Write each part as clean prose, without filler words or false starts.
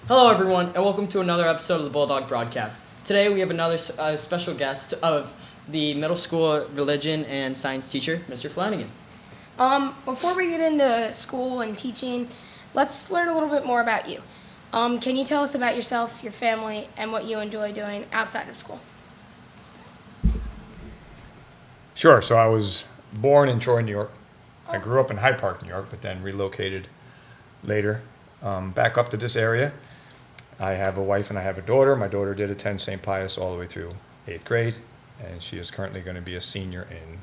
Hello, everyone, and welcome to another episode of the Bulldog broadcast. Today, we have another special guest of the middle school religion and science teacher, Mr. Flanagan. Before we get into school and teaching, let's learn a little bit more about you. Can you tell us about yourself, your family, and what you enjoy doing outside of school? Sure. So I was born in Troy, New York. I grew up in Hyde Park, New York, but then relocated later back up to this area. I have a wife and I have a daughter. My daughter did attend St. Pius all the way through 8th grade, and she is currently going to be a senior in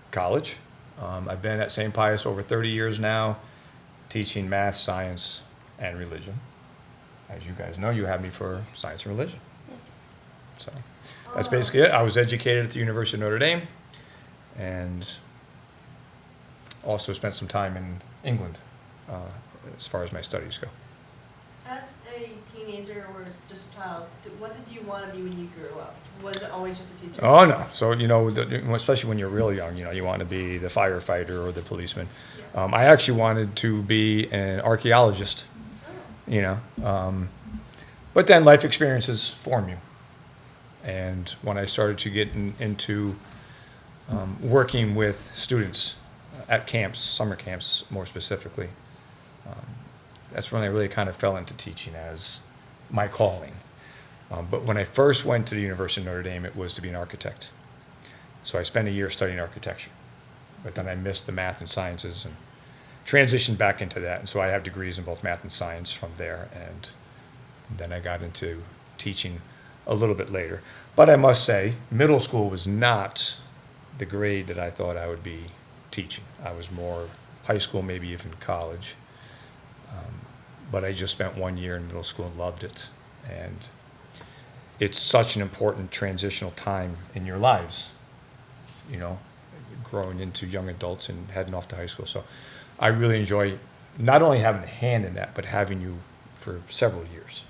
college. I've been at St. Pius over 30 years now, teaching math, science, and religion. As you guys know, you have me for science and religion. So that's basically it. I was educated at the University of Notre Dame and also spent some time in England as far as my studies go. As a teenager or just a child, what did you want to be when you grew up? Was it always just a teacher? Oh, no. So, especially when you're really young, you want to be the firefighter or the policeman. Yeah. I actually wanted to be an archaeologist, but then life experiences form you. And when I started to get into working with students at camps, summer camps more specifically, that's when I really kind of fell into teaching as my calling. But when I first went to the University of Notre Dame, it was to be an architect. So I spent a year studying architecture, but then I missed the math and sciences and transitioned back into that. And so I have degrees in both math and science from there, and then I got into teaching a little bit later. But I must say, middle school was not the grade that I thought I would be teaching. I was more high school, maybe even college. But I just spent 1 year in middle school and loved it. And it's such an important transitional time in your lives, growing into young adults and heading off to high school. So I really enjoy not only having a hand in that, but having you for several years.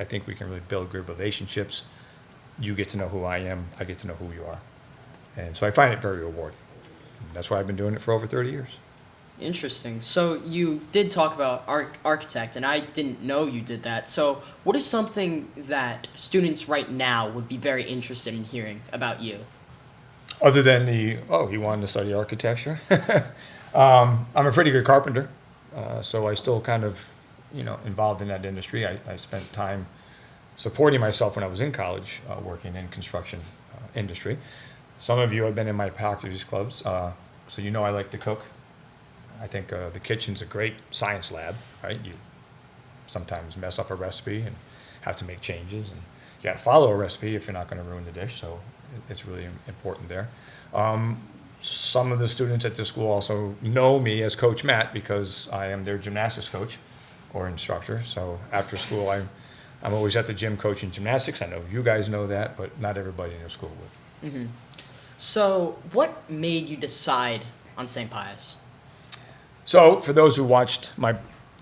I think we can really build good relationships. You get to know who I am, I get to know who you are. And so I find it very rewarding. That's why I've been doing it for over 30 years. Interesting. So you did talk about architect, and I didn't know you did that. So what is something that students right now would be very interested in hearing about you? Other than he wanted to study architecture. I'm a pretty good carpenter, so I still kind of, involved in that industry. I spent time supporting myself when I was in college, working in construction industry. Some of you have been in my faculty's clubs, so I like to cook. I think the kitchen's a great science lab, right? You sometimes mess up a recipe and have to make changes, and you got to follow a recipe if you're not going to ruin the dish. So it's really important there. Some of the students at this school also know me as Coach Matt because I am their gymnastics coach or instructor. So after school, I'm always at the gym coaching gymnastics. I know you guys know that, but not everybody in your school would. Mm-hmm. So what made you decide on St. Pius? So, for those who watched my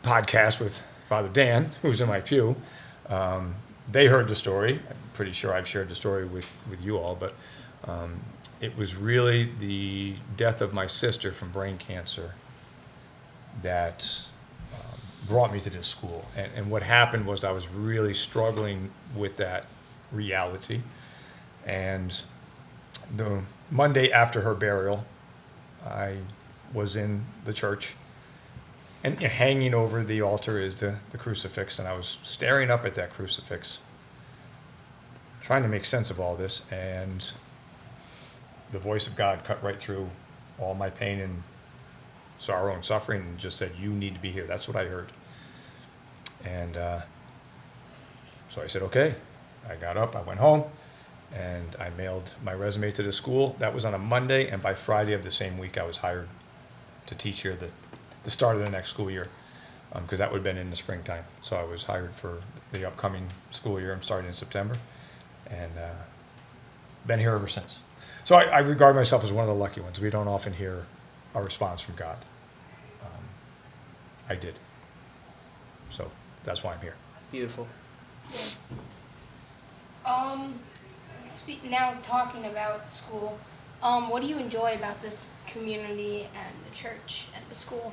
podcast with Father Dan, who's in my pew, they heard the story. I'm pretty sure I've shared the story with you all, but it was really the death of my sister from brain cancer that brought me to this school. And what happened was I was really struggling with that reality. And the Monday after her burial, I was in the church, and hanging over the altar is the crucifix, and I was staring up at that crucifix, trying to make sense of all this, and the voice of God cut right through all my pain and sorrow and suffering and just said, "You need to be here." That's what I heard. And so I said, okay. I got up, I went home, and I mailed my resume to the school. That was on a Monday, and by Friday of the same week, I was hired to teach here the start of the next school year, because that would have been in the springtime. So I was hired for the upcoming school year. I'm starting in September, and been here ever since. So I regard myself as one of the lucky ones. We don't often hear a response from God. I did. So that's why I'm here. Beautiful. Now talking about school, what do you enjoy about this community and the church and the school?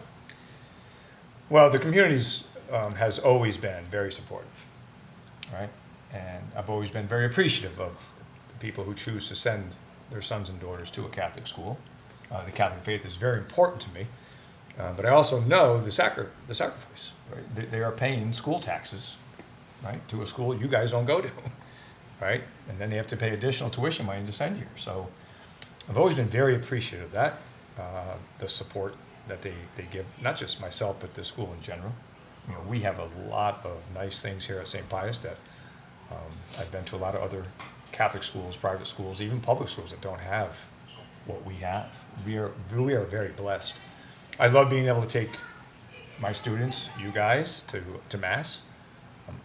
Well, the community's has always been very supportive, right? And I've always been very appreciative of the people who choose to send their sons and daughters to a Catholic school. The Catholic faith is very important to me, but I also know the sacrifice. Right? They are paying school taxes, right, to a school you guys don't go to, right? And then they have to pay additional tuition money to send you. So I've always been very appreciative of that, the support that they give, not just myself, but the school in general. You know, we have a lot of nice things here at St. Pius that I've been to a lot of other Catholic schools, private schools, even public schools that don't have what we have. We are very blessed. I love being able to take my students, you guys, to Mass.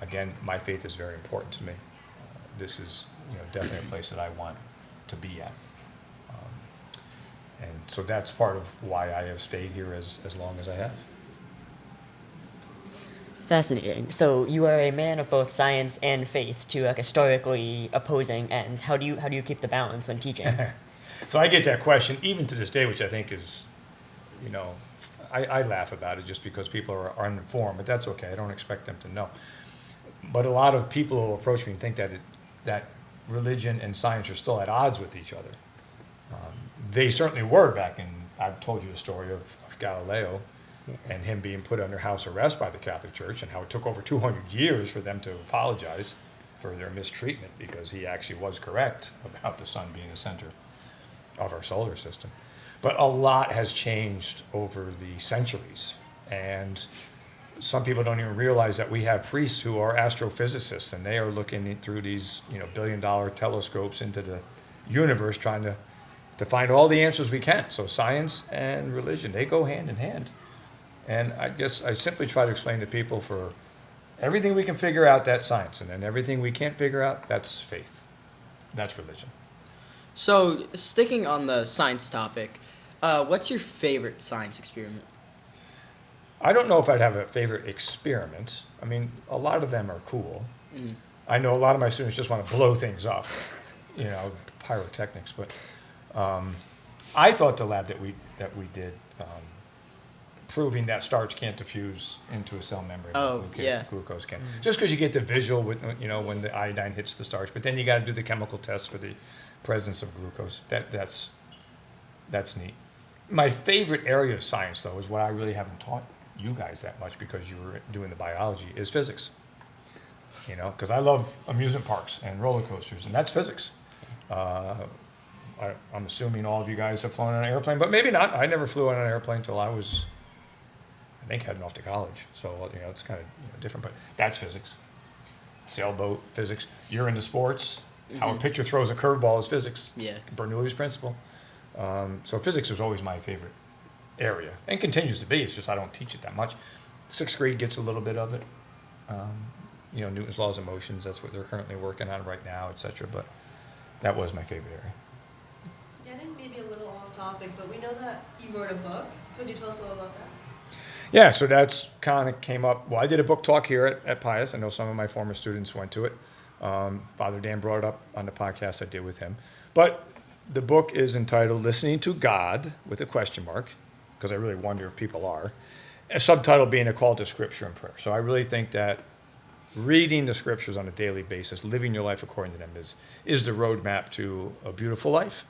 Again, my faith is very important to me. This is, you know, definitely a place that I want to be at. And so that's part of why I have stayed here as long as I have. Fascinating. So you are a man of both science and faith, two like historically opposing ends. How do you keep the balance when teaching? So I get that question even to this day, which I think is, you know, I laugh about it just because people are uninformed, but that's okay. I don't expect them to know. But a lot of people will approach me and think that religion and science are still at odds with each other. They certainly were back in, I've told you the story of Galileo and him being put under house arrest by the Catholic Church and how it took over 200 years for them to apologize for their mistreatment because he actually was correct about the sun being the center of our solar system. But a lot has changed over the centuries, and some people don't even realize that we have priests who are astrophysicists, and they are looking through these, you know, billion-dollar telescopes into the universe, trying to find all the answers we can. So science and religion, they go hand in hand. And I guess I simply try to explain to people, for everything we can figure out, that's science, and then everything we can't figure out, that's faith. That's religion. So, sticking on the science topic, what's your favorite science experiment? I don't know if I'd have a favorite experiment. I mean, a lot of them are cool. Mm. I know a lot of my students just want to blow things up, you know, pyrotechnics. But I thought the lab that we did, proving that starch can't diffuse into a cell membrane. Oh, yeah. Glucose can. Just because you get the visual, with, you know, when the iodine hits the starch, but then you got to do the chemical test for the presence of glucose. That's neat. My favorite area of science, though, is what I really haven't taught you guys that much because you were doing the biology, is physics. You know, because I love amusement parks and roller coasters, and that's physics. I'm assuming all of you guys have flown on an airplane, but maybe not. I never flew on an airplane until I was, I think, heading off to college. So, you know, it's kind of, you know, different, but that's physics. Sailboat physics. You're into sports. Mm-hmm. How a pitcher throws a curveball is physics. Yeah. Bernoulli's principle. So physics was always my favorite area, and continues to be. It's just I don't teach it that much. Sixth grade gets a little bit of it. You know, Newton's laws of motions, that's what they're currently working on right now, etc. But that was my favorite area. Yeah, I think maybe a little off topic, but we know that you wrote a book. Could you tell us a little about that? Yeah, so that's kind of came up. Well, I did a book talk here at Pius. I know some of my former students went to it. Father Dan brought it up on the podcast I did with him. But the book is entitled Listening to God, with a question mark, because I really wonder if people are. A subtitle being a call to Scripture and prayer. So I really think that reading the Scriptures on a daily basis, living your life according to them, is the roadmap to a beautiful life.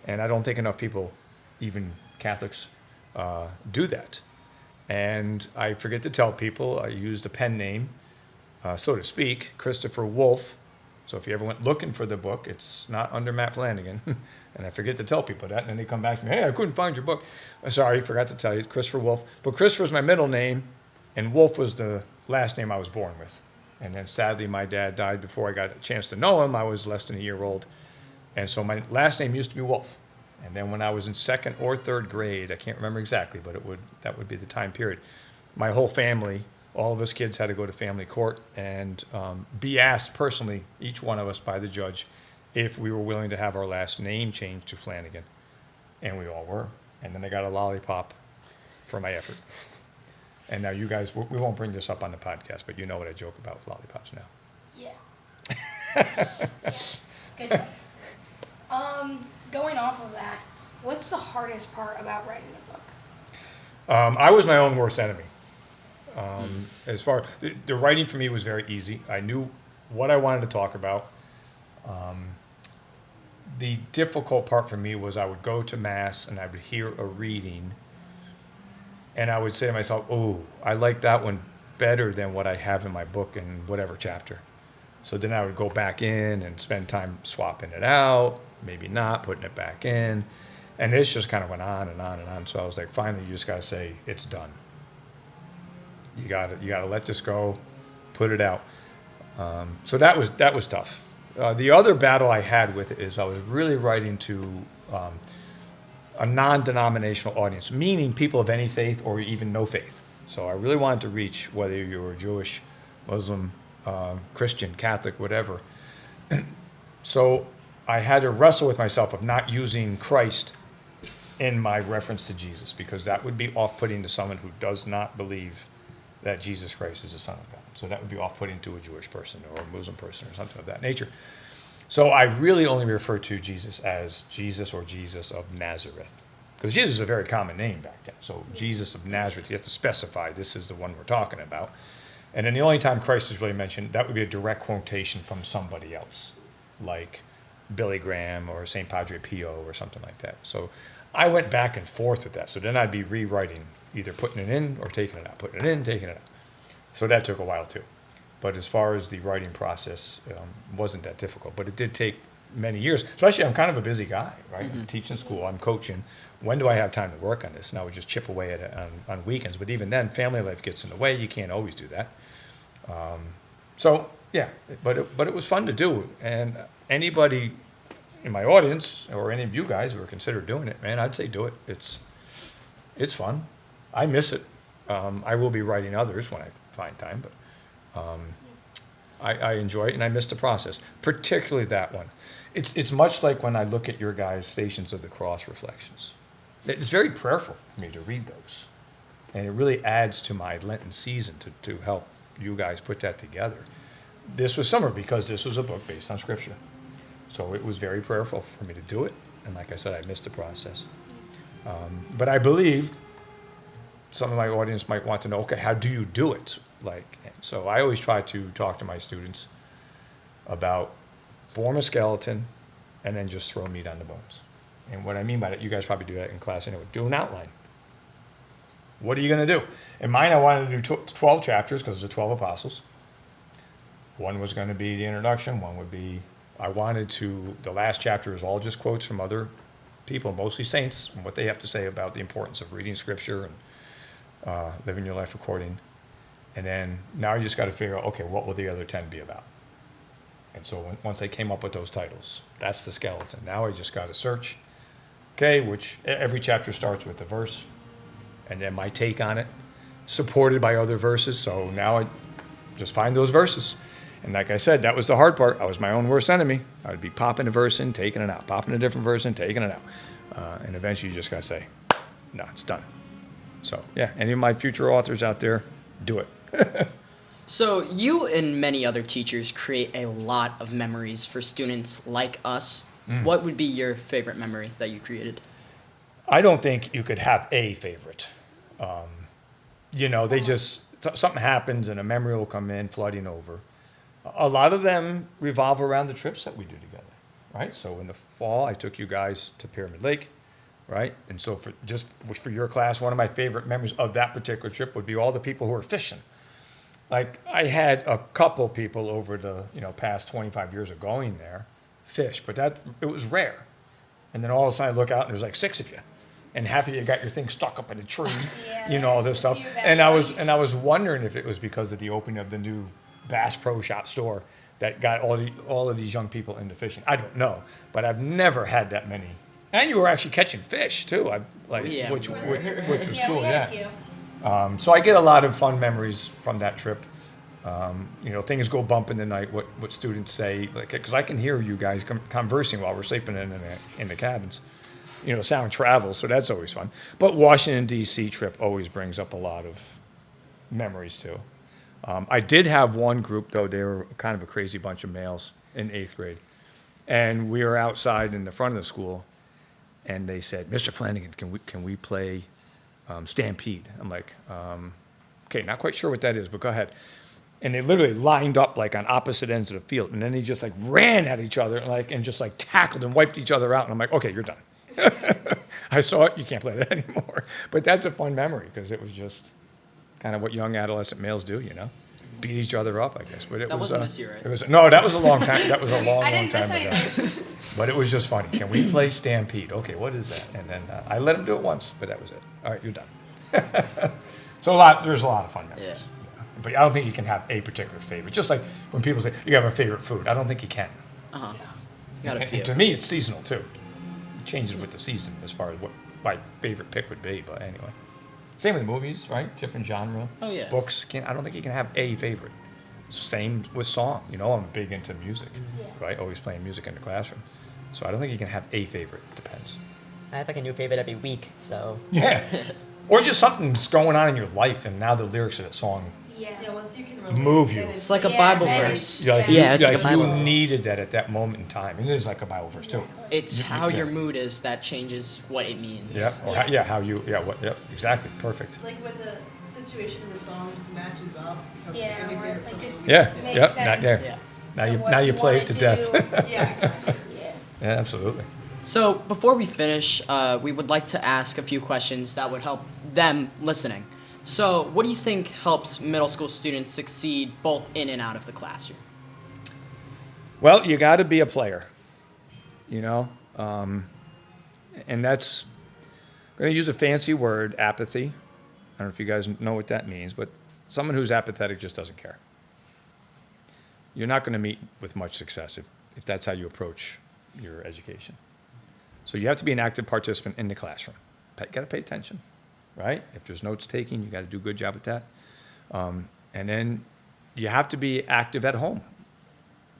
And I don't think enough people, even Catholics, do that. And I forget to tell people, I used a pen name, so to speak, Christopher Wolfe. So if you ever went looking for the book, it's not under Matt Flanagan. And I forget to tell people that. And then they come back to me, hey, I couldn't find your book. Sorry, forgot to tell you, Christopher Wolfe. But Christopher's my middle name, and Wolfe was the last name I was born with. And then sadly, my dad died before I got a chance to know him. I was less than a year old. And so my last name used to be Wolfe. And then when I was in second or third grade, I can't remember exactly, but that would be the time period, my whole family, all of us kids had to go to family court and be asked personally, each one of us by the judge, if we were willing to have our last name changed to Flanagan. And we all were. And then I got a lollipop for my effort. And now you guys, we won't bring this up on the podcast, but you know what I joke about with lollipops now. Yeah. Good job. Going off of that, what's the hardest part about writing a book? I was my own worst enemy. As far the writing for me was very easy. I knew what I wanted to talk about. The difficult part for me was I would go to mass and I would hear a reading, and I would say to myself, "Oh, I like that one better than what I have in my book in whatever chapter." So then I would go back in and spend time swapping it out, maybe not putting it back in, and this just kind of went on and on and on. So I was like, finally, you just gotta say it's done. You gotta let this go, put it out. So that was tough. The other battle I had with it is I was really writing to a non-denominational audience, meaning people of any faith or even no faith. So I really wanted to reach whether you were Jewish, Muslim, Christian, Catholic, whatever. So I had to wrestle with myself of not using Christ in my reference to Jesus, because that would be off-putting to someone who does not believe that Jesus Christ is the Son of God. So that would be off-putting to a Jewish person or a Muslim person or something of that nature. So I really only refer to Jesus as Jesus or Jesus of Nazareth, because Jesus is a very common name back then. So Jesus of Nazareth, you have to specify this is the one we're talking about. And then the only time Christ is really mentioned, that would be a direct quotation from somebody else, like Billy Graham or St. Padre Pio or something like that. So I went back and forth with that. So then I'd be rewriting, either putting it in or taking it out, putting it in, taking it out. So that took a while too. But as far as the writing process, wasn't that difficult. But it did take many years, especially I'm kind of a busy guy, right? I'm teaching school, I'm coaching. When do I have time to work on this? And I would just chip away at it on weekends. But even then, family life gets in the way. You can't always do that. So, yeah, but it was fun to do. And anybody in my audience or any of you guys who are considered doing it, man, I'd say do it. It's fun. I miss it. I will be writing others when I find time, but I enjoy it and I miss the process, particularly that one. It's much like when I look at your guys' Stations of the Cross reflections. It's very prayerful for me to read those, and it really adds to my Lenten season to help you guys put that together. This was summer because this was a book based on Scripture, so it was very prayerful for me to do it, and like I said, I missed the process. But I believe some of my audience might want to know, okay, how do you do it? So I always try to talk to my students about form a skeleton and then just throw meat on the bones. And what I mean by that, you guys probably do that in class anyway. Do an outline. What are you going to do? In mine, I wanted to do 12 chapters because the 12 apostles. One was going to be the introduction. One would be, the last chapter is all just quotes from other people, mostly saints, and what they have to say about the importance of reading Scripture and living your life according. And then now you just got to figure out, okay, what will the other 10 be about? And so once they came up with those titles, that's the skeleton. Now I just got to search, okay, which every chapter starts with a verse, and then my take on it, supported by other verses. So now I just find those verses. And like I said, that was the hard part. I was my own worst enemy. I would be popping a verse in, taking it out, popping a different verse in, taking it out. And eventually you just got to say, no, it's done. So yeah, any of my future authors out there, do it. So you and many other teachers create a lot of memories for students like us. What would be your favorite memory that you created? I don't think you could have a favorite. They just, something happens and a memory will come in flooding over. A lot of them revolve around the trips that we do together, right? So in the fall, I took you guys to Pyramid Lake, right? And so for your class, one of my favorite memories of that particular trip would be all the people who were fishing. Like, I had a couple people over the past 25 years of going there fish, but it was rare. And then all of a sudden I look out and there's like 6 of you, and half of you got your thing stuck up in a tree, all this stuff. And I was wondering if it was because of the opening of the new Bass Pro Shop store that got all of these young people into fishing. I don't know, but I've never had that many. And you were actually catching fish too, which was cool. Yeah. So I get a lot of fun memories from that trip. Things go bump in the night. What students say, because I can hear you guys conversing while we're sleeping in the cabins. Sound travels, so that's always fun. But Washington D.C. trip always brings up a lot of memories too. I did have one group though. They were kind of a crazy bunch of males in 8th grade, and we were outside in the front of the school, and they said, "Mr. Flanagan, can we play Stampede?" I'm like, okay, not quite sure what that is, but go ahead. And they literally lined up like on opposite ends of the field. And then they just like ran at each other and just like tackled and wiped each other out. And I'm like, okay, you're done. I saw it. You can't play that anymore. But that's a fun memory because it was just kind of what young adolescent males do, beat each other up, I guess. But it That was wasn't this year, right? It was no, that was a long time. That was a long, I long didn't time miss ago. anything. But it was just funny. Can we play Stampede? Okay, what is that? And then I let him do it once, but that was it. All right, you're done. So there's a lot of fun memories. Yeah. But I don't think you can have a particular favorite. Just like when people say you have a favorite food, I don't think you can. Uh-huh. You got a And few. to me, it's seasonal too. It changes with the season as far as what my favorite pick would be. But anyway, same with movies, right? Different genre. Oh, yeah. Books. I don't think you can have a favorite. Same with song. I'm big into music, right? Always playing music in the classroom. So I don't think you can have a favorite. Depends. I have like a new favorite every week, so Yeah. Or just something's going on in your life, and now the lyrics of that song Yeah, once you can relate. Move you. then It's like a Yeah, Bible that verse. is- you're like, Yeah, it's you're like a like, you Bible. needed that at that moment in time. And it is like a Bible verse too. It's how yeah. your mood is that changes what it means. Yeah. Or how you. Yeah. What? Yep. Exactly. Perfect. Like when the situation in the song just matches up. Becomes Yeah, every or favorite like from just the Yeah. movie. makes Yep. sense. Yeah. Now you play it to death. Yeah, exactly. Yeah. Yeah. Absolutely. So before we finish, we would like to ask a few questions that would help them listening. So what do you think helps middle school students succeed both in and out of the classroom? Well, you got to be a player. And that's I'm going to use a fancy word, apathy. I don't know if you guys know what that means, but someone who's apathetic just doesn't care. You're not going to meet with much success if that's how you approach your education. So you have to be an active participant in the classroom. You got to pay attention, right? If there's notes taking, you got to do a good job at that. And then you have to be active at home,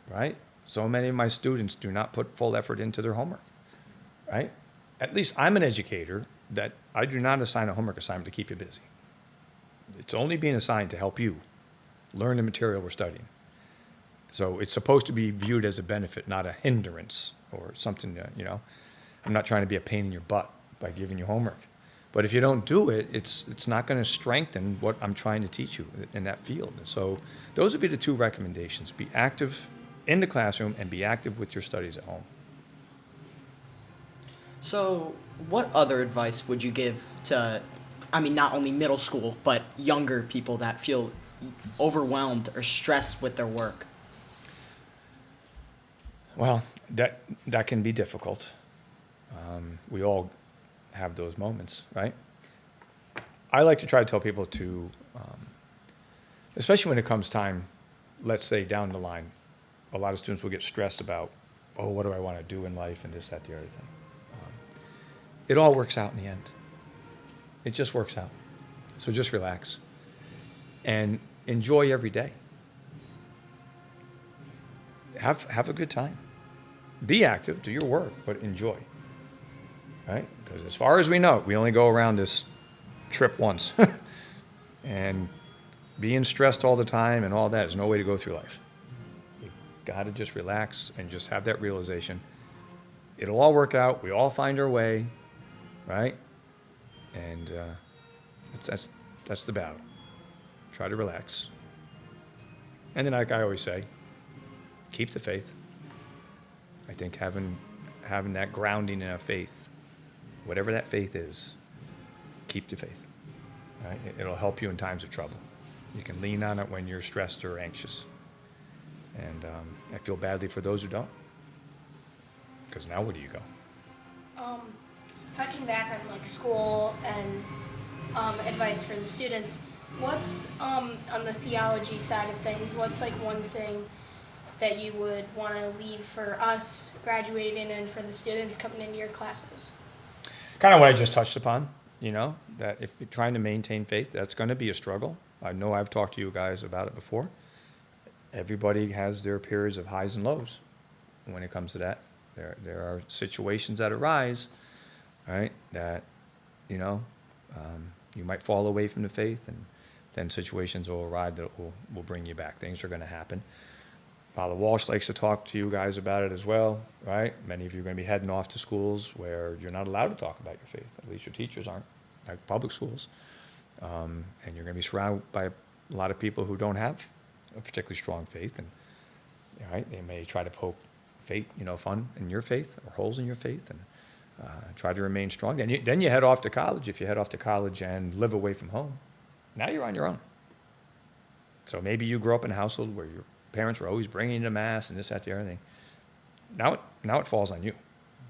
right? So many of my students do not put full effort into their homework, right? At least I'm an educator that I do not assign a homework assignment to keep you busy. It's only being assigned to help you learn the material we're studying. So it's supposed to be viewed as a benefit, not a hindrance or something that, I'm not trying to be a pain in your butt by giving you homework. But if you don't do it, it's not going to strengthen what I'm trying to teach you in that field. So those would be the two recommendations. Be active in the classroom and be active with your studies at home. So what other advice would you give to, not only middle school, but younger people that feel overwhelmed or stressed with their work? Well, that can be difficult. We all have those moments, right? I like to try to tell people to, especially when it comes time, let's say down the line, a lot of students will get stressed about, what do I want to do in life and this, that, the other thing. It all works out in the end. It just works out. So just relax and enjoy every day. Have a good time. Be active, do your work, but enjoy. Right? Because as far as we know, we only go around this trip once. And being stressed all the time and all that is no way to go through life. You got to just relax and just have that realization. It'll all work out. We all find our way, right? And that's the battle. Try to relax. And then, like I always say, keep the faith. I think having that grounding in a faith, whatever that faith is, keep the faith. Right? It'll help you in times of trouble. You can lean on it when you're stressed or anxious. And I feel badly for those who don't. Because now where do you go? Touching back on like school and advice for the students, what's on the theology side of things? What's like one thing that you would want to leave for us graduating and for the students coming into your classes? Kind of what I just touched upon, that if you're trying to maintain faith, that's going to be a struggle. I know I've talked to you guys about it before. Everybody has their periods of highs and lows when it comes to that. There are situations that arise, right, that, you might fall away from the faith, and then situations will arrive that will bring you back. Things are going to happen. Father Walsh likes to talk to you guys about it as well, right? Many of you are going to be heading off to schools where you're not allowed to talk about your faith. At least your teachers aren't, like public schools. And you're going to be surrounded by a lot of people who don't have a particularly strong faith, and right, they may try to poke fun in your faith or holes in your faith, and try to remain strong. Then you head off to college. If you head off to college and live away from home, now you're on your own. So maybe you grew up in a household where your parents were always bringing you to mass and this, that, the other thing. Now it falls on you.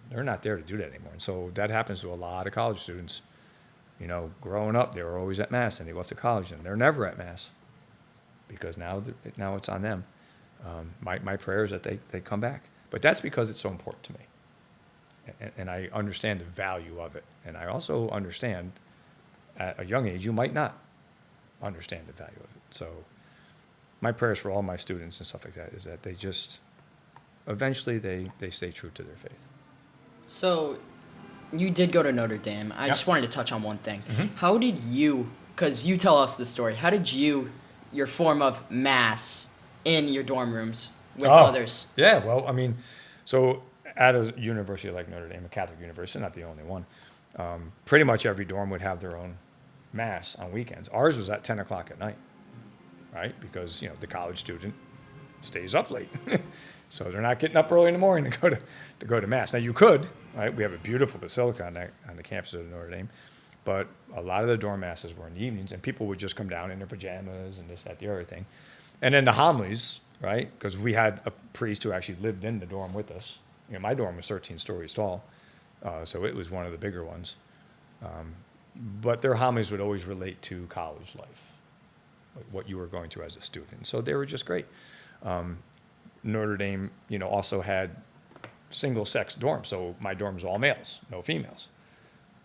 They're not there to do that anymore. And so that happens to a lot of college students. Growing up, they were always at mass, and they go off to college, and they're never at mass because now it's on them. My prayer is that they come back. But that's because it's so important to me. And I understand the value of it. And I also understand at a young age, you might not understand the value of it. So my prayers for all my students and stuff like that is that they just, eventually they stay true to their faith. So you did go to Notre Dame. I just wanted to touch on one thing. Mm-hmm. How did you, because you tell us the story, how did your form of mass in your dorm rooms with others? Yeah, well, so at a university like Notre Dame, a Catholic university, not the only one, pretty much every dorm would have their own mass on weekends. Ours was at 10 o'clock at night, right? Because, the college student stays up late. So they're not getting up early in the morning to go to mass. Now you could, right? We have a beautiful basilica on the campus of Notre Dame, but a lot of the dorm masses were in the evenings, and people would just come down in their pajamas and this, that, the other thing. And then the homilies, right? Because we had a priest who actually lived in the dorm with us. My dorm was 13 stories tall, so it was one of the bigger ones. But their homilies would always relate to college life, like what you were going through as a student. So they were just great. Notre Dame, also had single-sex dorms, so my dorm was all males, no females.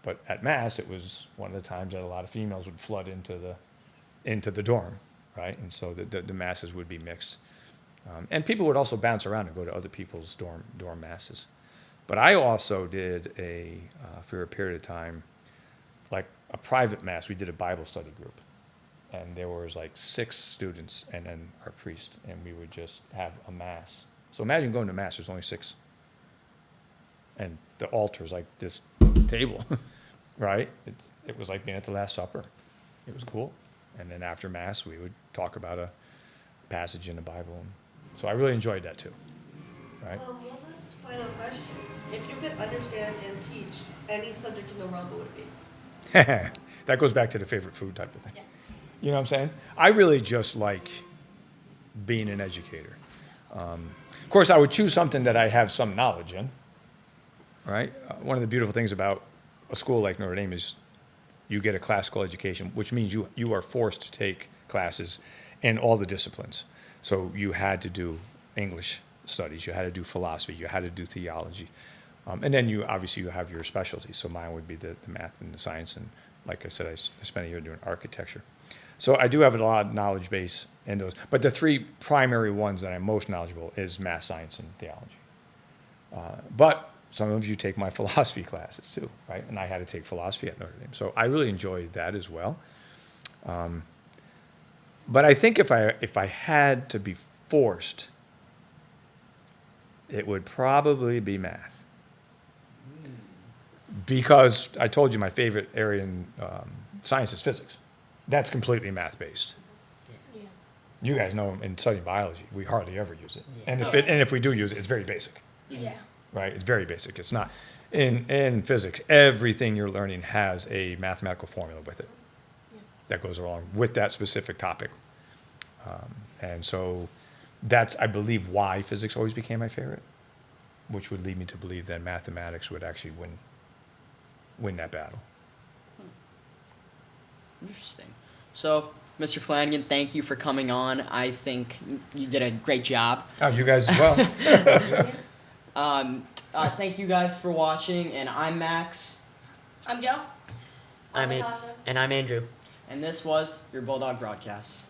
But at Mass, it was one of the times that a lot of females would flood into the dorm, right? And so the masses would be mixed. And people would also bounce around and go to other people's dorm masses. But I also did for a period of time, like a private mass. We did a Bible study group. And there was like 6 students and then our priest, and we would just have a mass. So imagine going to mass, there's only 6. And the altar's like this table, right? It was like being at the Last Supper. It was cool. And then after mass, we would talk about a passage in the Bible. And so I really enjoyed that too, right? One last final question. If you could understand and teach any subject in the world, what would it be? That goes back to the favorite food type of thing. Yeah. You know what I'm saying? I really just like being an educator. Of course, I would choose something that I have some knowledge in, right? One of the beautiful things about a school like Notre Dame is you get a classical education, which means you are forced to take classes in all the disciplines. So you had to do English studies, you had to do philosophy, you had to do theology. And then you have your specialties. So mine would be the math and the science. And like I said, I spent a year doing architecture. So I do have a lot of knowledge base in those. But the 3 primary ones that I'm most knowledgeable is math, science, and theology. But sometimes you take my philosophy classes too, right? And I had to take philosophy at Notre Dame. So I really enjoyed that as well. But I think if I had to be forced, it would probably be math. Because I told you my favorite area in science is physics. That's completely math-based. Yeah. You guys know in studying biology, we hardly ever use it. Yeah. And if we do use it, it's very basic, Yeah. right? It's very basic. It's not. In physics, everything you're learning has a mathematical formula with it that goes along with that specific topic. And so that's, I believe, why physics always became my favorite, which would lead me to believe that mathematics would actually win that battle. Interesting. So, Mr. Flanagan, thank you for coming on. I think you did a great job. Oh, you guys as well. Thank you guys for watching, and I'm Max, I'm Joe. I'm Natasha. and I'm Andrew. and this was your Bulldog Broadcast.